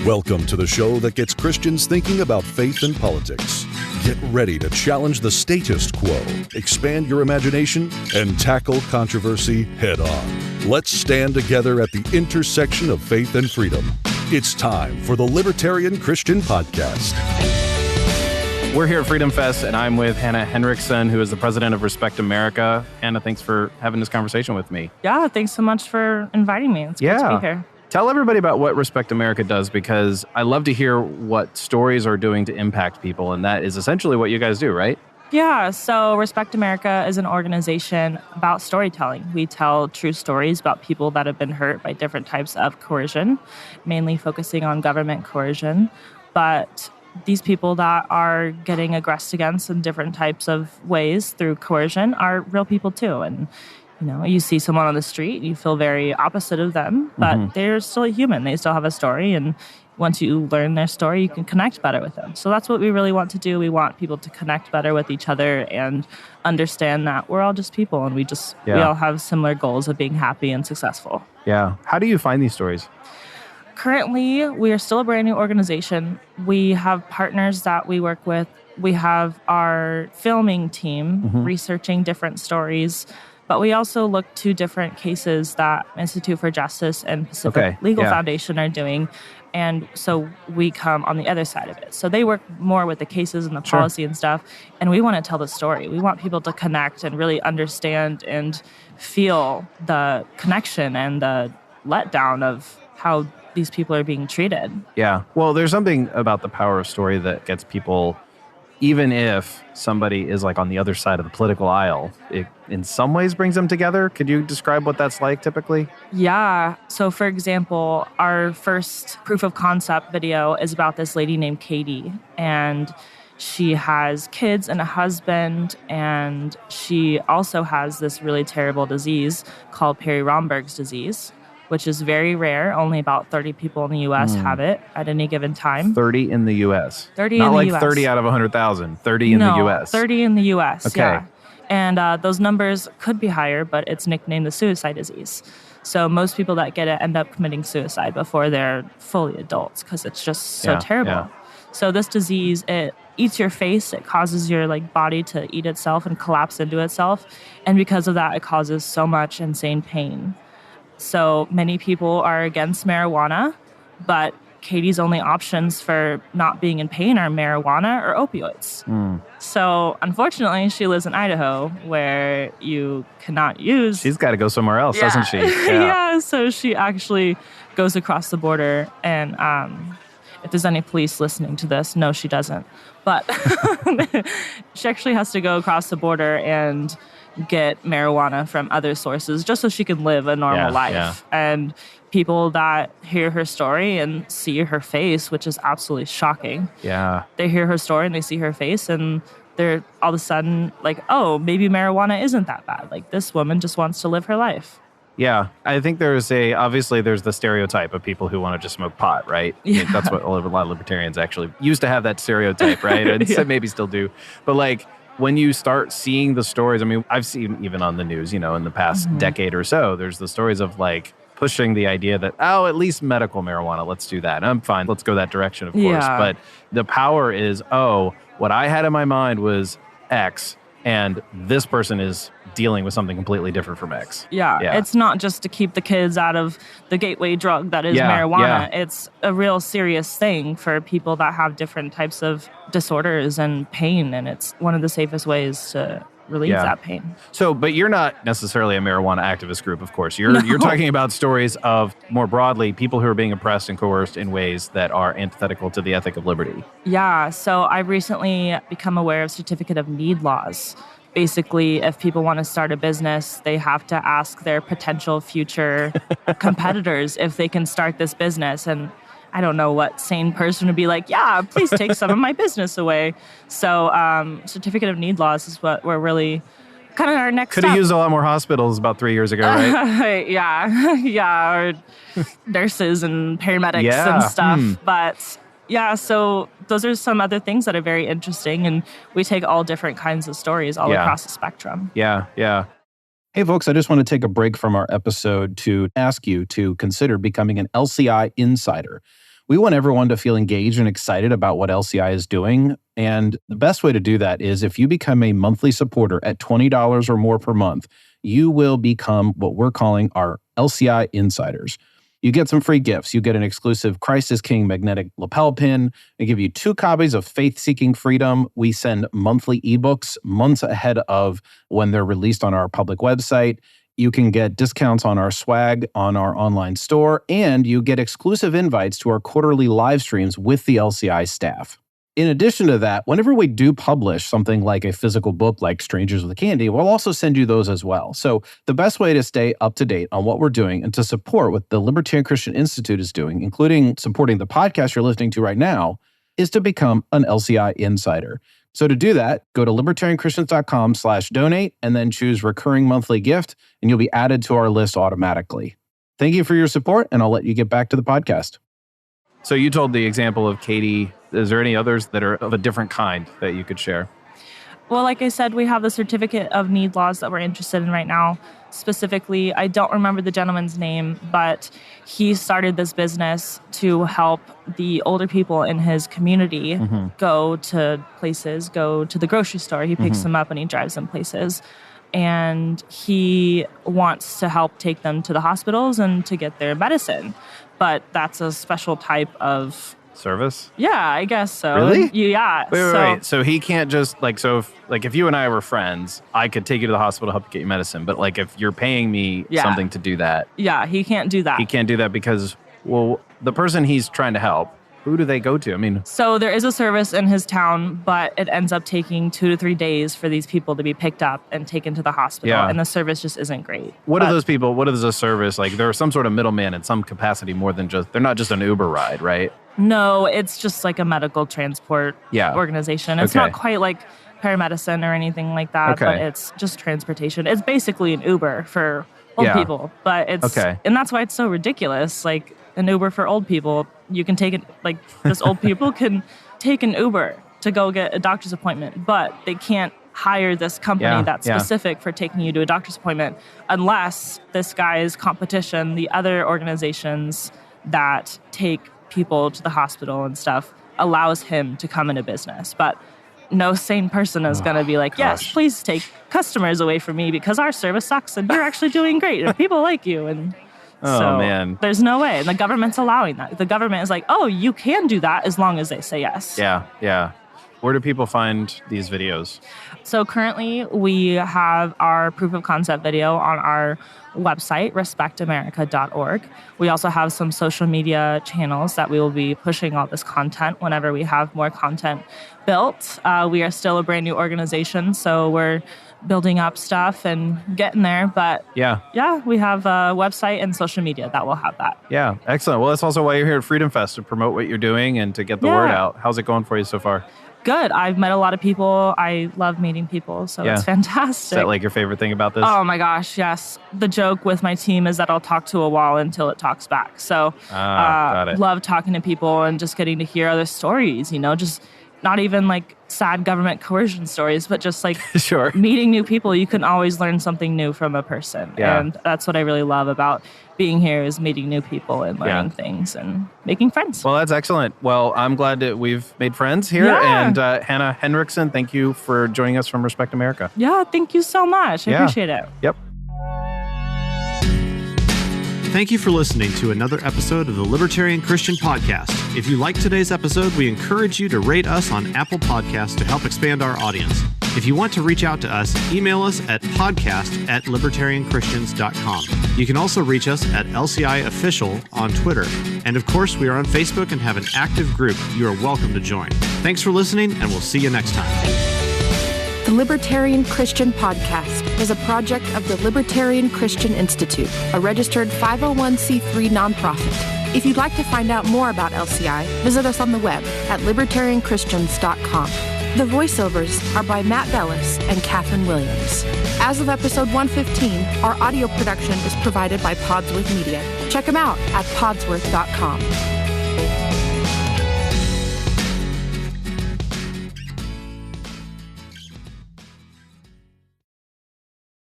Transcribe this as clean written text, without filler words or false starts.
Welcome to the show that gets Christians thinking about faith and politics. Get ready to challenge the status quo, expand your imagination, and tackle controversy head on. Let's stand together at the intersection of faith and freedom. It's time for the Libertarian Christian Podcast. We're here at FreedomFest, and I'm with Hanna Henrikson, who is the president of Respect America. Hanna, thanks for having this conversation with me. Yeah, thanks so much for inviting me. It's good to be here. Tell everybody about what Respect America does, because I love to hear what stories are doing to impact people, and that is essentially what you guys do, right? Yeah, so Respect America is an organization about storytelling. We tell true stories about people that have been hurt by different types of coercion, mainly focusing on government coercion. But these people that are getting aggressed against in different types of ways through coercion are real people too. And you know, you see someone on the street, you feel very opposite of them, but they're still a human. They still have a story. And once you learn their story, you can connect better with them. So that's what we really want to do. We want people to connect better with each other and understand that we're all just people and we all have similar goals of being happy and successful. Yeah. How do you find these stories? Currently, we are still a brand new organization. We have partners that we work with. We have our filming team researching different stories. But we also look to different cases that Institute for Justice and Pacific Legal Foundation are doing. And so we come on the other side of it. So they work more with the cases and the policy and stuff. And we want to tell the story. We want people to connect and really understand and feel the connection and the letdown of how these people are being treated. Yeah. Well, there's something about the power of story that gets people, even if somebody is like on the other side of the political aisle, it in some ways brings them together. Could you describe what that's like typically? Yeah. So for example, our first proof of concept video is about this lady named Katie. And she has kids and a husband. And she also has this really terrible disease called Perry-Romberg's disease, which is very rare. Only about 30 people in the U.S. have it at any given time. 30 in the U.S.? 30 Not in the like U.S. 30 out of 100,000. 30 in the U.S.? 30 in the U.S., Okay. yeah. And those numbers could be higher, but it's nicknamed the suicide disease. So most people that get it end up committing suicide before they're fully adults because it's just so terrible. Yeah. So this disease, it eats your face. It causes your body to eat itself and collapse into itself. And because of that, it causes so much insane pain. So many people are against marijuana, but Katie's only options for not being in pain are marijuana or opioids. So unfortunately, she lives in Idaho where you cannot use... She's got to go somewhere else, doesn't she? Yeah, so she actually goes across the border. And if there's any police listening to this, no, she doesn't. But she actually has to go across the border and get marijuana from other sources just so she can live a normal life. Yeah. And people that hear her story and see her face, which is absolutely shocking. Yeah. They hear her story and they see her face and they're all of a sudden like, oh, maybe marijuana isn't that bad. Like this woman just wants to live her life. Yeah. I think obviously there's the stereotype of people who want to just smoke pot, right? Yeah. I mean, that's what a lot of libertarians actually used to have, that stereotype, right? And maybe still do. But when you start seeing the stories, I mean, I've seen even on the news, in the past decade or so, there's the stories of pushing the idea that, at least medical marijuana, let's do that. And I'm fine. Let's go that direction, of course. Yeah. But the power is, what I had in my mind was X, and this person is dealing with something completely different from X. Yeah. It's not just to keep the kids out of the gateway drug that is marijuana. Yeah. It's a real serious thing for people that have different types of disorders and pain, and it's one of the safest ways to relieve that pain. So, but you're not necessarily a marijuana activist group, of course. You're talking about stories of, more broadly, people who are being oppressed and coerced in ways that are antithetical to the ethic of liberty. Yeah, so I've recently become aware of certificate of need laws. Basically, if people want to start a business, they have to ask their potential future competitors if they can start this business. And I don't know what sane person would be like, yeah, please take some of my business away. So certificate of need laws is what we're really kind of our next Could have used a lot more hospitals about 3 years ago, right? Yeah, or nurses and paramedics and stuff. But yeah, so those are some other things that are very interesting. And we take all different kinds of stories all across the spectrum. Yeah. Hey, folks, I just want to take a break from our episode to ask you to consider becoming an LCI Insider. We want everyone to feel engaged and excited about what LCI is doing. And the best way to do that is if you become a monthly supporter at $20 or more per month, you will become what we're calling our LCI insiders. You get some free gifts. You get an exclusive Christ is King magnetic lapel pin. They give you 2 copies of Faith Seeking Freedom. We send monthly ebooks months ahead of when they're released on our public website. You can get discounts on our swag on our online store, and you get exclusive invites to our quarterly live streams with the LCI staff. In addition to that, whenever we do publish something like a physical book like Strangers with Candy, we'll also send you those as well. So the best way to stay up to date on what we're doing and to support what the Libertarian Christian Institute is doing, including supporting the podcast you're listening to right now, is to become an LCI insider. So to do that, go to libertarianchristians.com/donate and then choose recurring monthly gift, and you'll be added to our list automatically. Thank you for your support, and I'll let you get back to the podcast. So you told the example of Katie. Is there any others that are of a different kind that you could share? Well, like I said, we have the certificate of need laws that we're interested in right now. Specifically, I don't remember the gentleman's name, but he started this business to help the older people in his community go to places, go to the grocery store. He picks them up and he drives them places. And he wants to help take them to the hospitals and to get their medicine. But that's a special type of service? Yeah, I guess so. Really? Yeah. Wait. So he can't just if you and I were friends, I could take you to the hospital, help you get your medicine. But like if you're paying me something to do that. Yeah, he can't do that. He can't do that because, well, the person he's trying to help, who do they go to? I mean, so there is a service in his town, but it ends up taking 2 to 3 days for these people to be picked up and taken to the hospital. And the service just isn't great. What are those people? What is a service? Like there's some sort of middleman in some capacity more than they're not just an Uber ride, right? No, it's just like a medical transport organization. It's not quite like paramedicine or anything like that, but it's just transportation. It's basically an Uber for old people, but it's, and that's why it's so ridiculous. Like an Uber for old people, you can take it, like this old people can take an Uber to go get a doctor's appointment, but they can't hire this company that's specific for taking you to a doctor's appointment unless this guy's competition, the other organizations that take people to the hospital and stuff, allows him to come into business. But no sane person is going to be like, yes, please take customers away from me because our service sucks and you're actually doing great and people like you. And so there's no way. And the government's allowing that. The government is like, oh, you can do that as long as they say yes. Yeah. Where do people find these videos? So currently we have our proof of concept video on our website, respectamerica.org. We also have some social media channels that we will be pushing all this content whenever we have more content built. We are still a brand new organization, so we're building up stuff and getting there. But we have a website and social media that will have that. Yeah, excellent. Well, that's also why you're here at FreedomFest, to promote what you're doing and to get the word out. How's it going for you so far? Good. I've met a lot of people. I love meeting people, so it's fantastic. Is that like your favorite thing about this? Oh my gosh, yes. The joke with my team is that I'll talk to a wall until it talks back. So got it. Love talking to people and just getting to hear other stories, just not even like sad government coercion stories, but just like meeting new people. You can always learn something new from a person. Yeah. And that's what I really love about being here, is meeting new people and learning things and making friends. Well, that's excellent. Well, I'm glad that we've made friends here. Yeah. And Hanna Henrikson, thank you for joining us from Respect America. Yeah, thank you so much. I appreciate it. Yep. Thank you for listening to another episode of the Libertarian Christian Podcast. If you liked today's episode, we encourage you to rate us on Apple Podcasts to help expand our audience. If you want to reach out to us, email us at podcast@libertarianchristians.com. You can also reach us at LCI Official on Twitter. And of course, we are on Facebook and have an active group you are welcome to join. Thanks for listening, and we'll see you next time. The Libertarian Christian Podcast is a project of the Libertarian Christian Institute, a registered 501c3 nonprofit. If you'd like to find out more about LCI, visit us on the web at libertarianchristians.com. The voiceovers are by Matt Bellis and Catherine Williams. As of episode 115, our audio production is provided by Podsworth Media. Check them out at podsworth.com.